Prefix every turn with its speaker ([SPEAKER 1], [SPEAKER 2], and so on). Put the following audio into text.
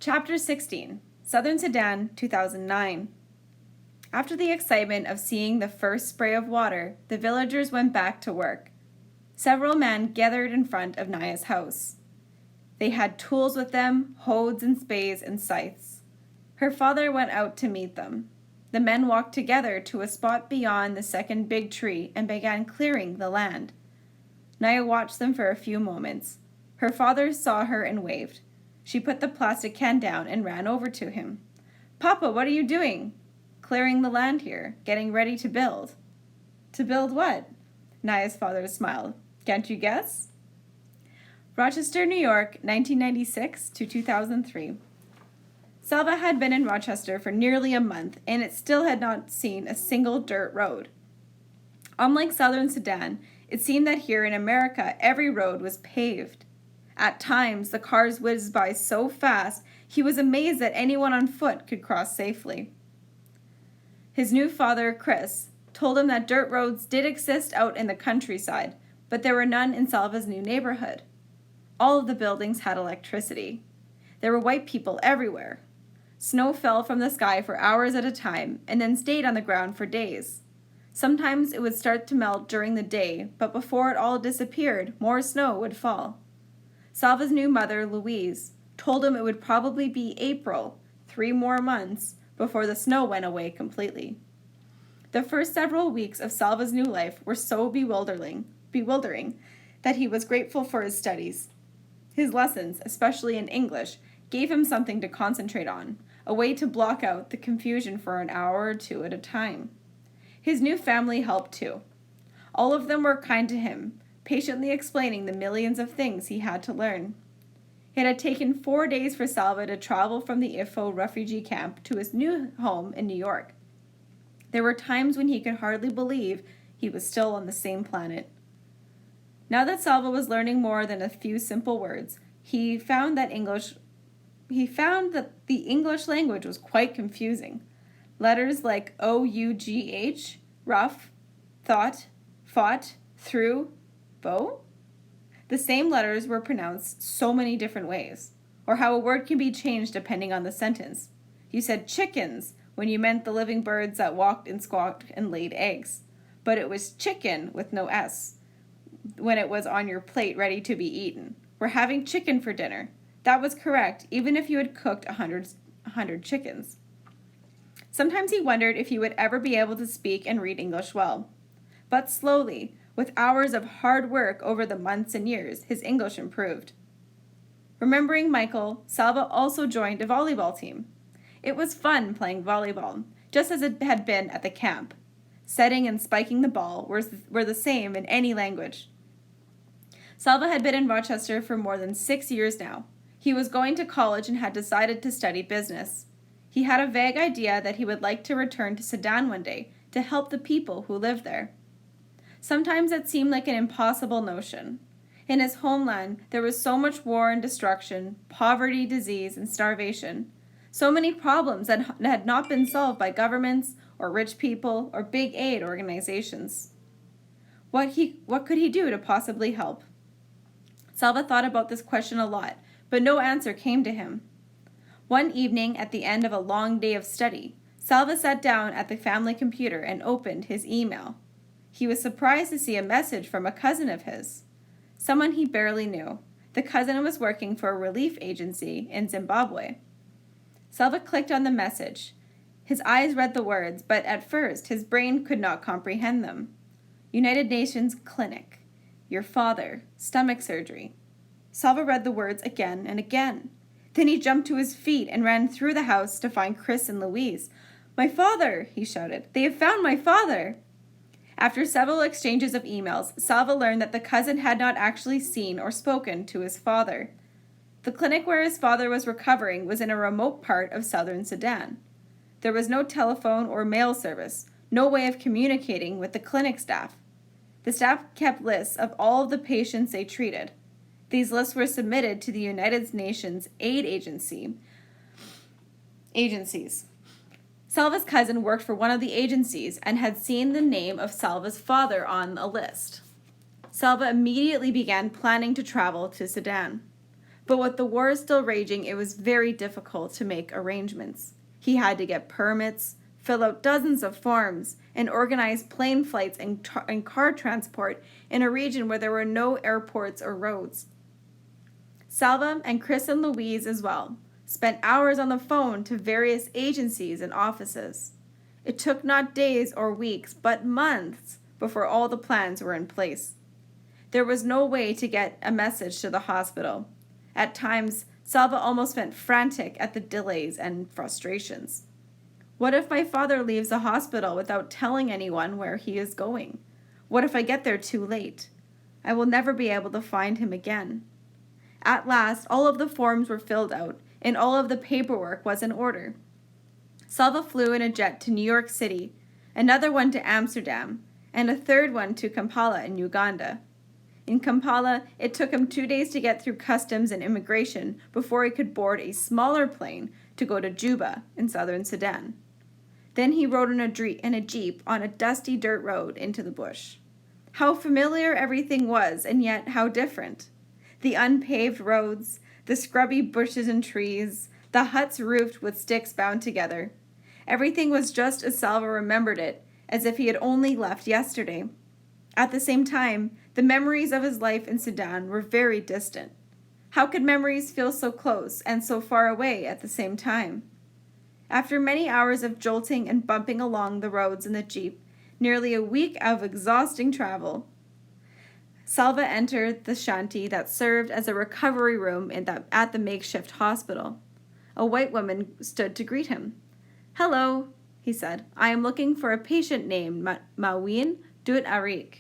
[SPEAKER 1] Chapter 16, Southern Sudan, 2009. After the excitement of seeing the first spray of water, the villagers went back to work. Several men gathered in front of Naya's house. They had tools with them, hoes and spades and scythes. Her father went out to meet them. The men walked together to a spot beyond the second big tree and began clearing the land. Naya watched them for a few moments. Her father saw her and waved. She put the plastic can down and ran over to him. "Papa, what are you doing?" "Clearing the land here, getting ready to build." "To build what?" Naya's father smiled. "Can't you guess?" Rochester, New York, 1996 to 2003. Salva had been in Rochester for nearly a month, and it still had not seen a single dirt road. Unlike Southern Sudan, it seemed that here in America, every road was paved. At times, the cars whizzed by so fast, he was amazed that anyone on foot could cross safely. His new father, Chris, told him that dirt roads did exist out in the countryside, but there were none in Salva's new neighborhood. All of the buildings had electricity. There were white people everywhere. Snow fell from the sky for hours at a time and then stayed on the ground for days. Sometimes it would start to melt during the day, but before it all disappeared, more snow would fall. Salva's new mother, Louise, told him it would probably be April, 3 more months, before the snow went away completely. The first several weeks of Salva's new life were so bewildering that he was grateful for his studies. His lessons, especially in English, gave him something to concentrate on, a way to block out the confusion for an hour or two at a time. His new family helped too. All of them were kind to him, patiently explaining the millions of things he had to learn. It had taken 4 days for Salva to travel from the Ifo refugee camp to his new home in New York. There were times when he could hardly believe he was still on the same planet. Now that Salva was learning more than a few simple words, he found that the English language was quite confusing. Letters like O-U-G-H, rough, thought, fought, through, bow? The same letters were pronounced so many different ways, or how a word can be changed depending on the sentence. You said chickens when you meant the living birds that walked and squawked and laid eggs, but it was chicken with no S when it was on your plate ready to be eaten. "We're having chicken for dinner." That was correct, even if you had cooked 100 chickens. Sometimes he wondered if he would ever be able to speak and read English well. But slowly, with hours of hard work over the months and years, his English improved. Remembering Michael, Salva also joined a volleyball team. It was fun playing volleyball, just as it had been at the camp. Setting and spiking the ball were the same in any language. Salva had been in Rochester for more than 6 years now. He was going to college and had decided to study business. He had a vague idea that he would like to return to Sudan one day to help the people who lived there. Sometimes it seemed like an impossible notion. In his homeland, there was so much war and destruction, poverty, disease, and starvation. So many problems that had not been solved by governments or rich people or big aid organizations. What could he do to possibly help? Salva thought about this question a lot, but no answer came to him. One evening, at the end of a long day of study, Salva sat down at the family computer and opened his email. He was surprised to see a message from a cousin of his, someone he barely knew. The cousin was working for a relief agency in Zimbabwe. Salva clicked on the message. His eyes read the words, but at first his brain could not comprehend them. United Nations Clinic. Your father. Stomach surgery. Salva read the words again and again. Then he jumped to his feet and ran through the house to find Chris and Louise. "My father!" he shouted. "They have found my father!" After several exchanges of emails, Salva learned that the cousin had not actually seen or spoken to his father. The clinic where his father was recovering was in a remote part of southern Sudan. There was no telephone or mail service, no way of communicating with the clinic staff. The staff kept lists of all of the patients they treated. These lists were submitted to the United Nations aid agencies. Salva's cousin worked for one of the agencies and had seen the name of Salva's father on a list. Salva immediately began planning to travel to Sudan. But with the war still raging, it was very difficult to make arrangements. He had to get permits, fill out dozens of forms, and organize plane flights and car transport in a region where there were no airports or roads. Salva, and Chris and Louise as well, spent hours on the phone to various agencies and offices. It took not days or weeks, but months before all the plans were in place. There was no way to get a message to the hospital. At times, Salva almost went frantic at the delays and frustrations. What if my father leaves the hospital without telling anyone where he is going? What if I get there too late? I will never be able to find him again. At last, all of the forms were filled out, and all of the paperwork was in order. Salva flew in a jet to New York City, another one to Amsterdam, and a third one to Kampala in Uganda. In Kampala, it took him 2 days to get through customs and immigration before he could board a smaller plane to go to Juba in southern Sudan. Then he rode in a jeep on a dusty dirt road into the bush. How familiar everything was, and yet how different. The unpaved roads, the scrubby bushes and trees, the huts roofed with sticks bound together. Everything was just as Salva remembered it, as if he had only left yesterday. At the same time, the memories of his life in Sudan were very distant. How could memories feel so close and so far away at the same time? After many hours of jolting and bumping along the roads in the jeep, nearly a week of exhausting travel, Salva entered the shanty that served as a recovery room at the makeshift hospital. A white woman stood to greet him. "Hello," he said. "I am looking for a patient named Mawin Dut Arik."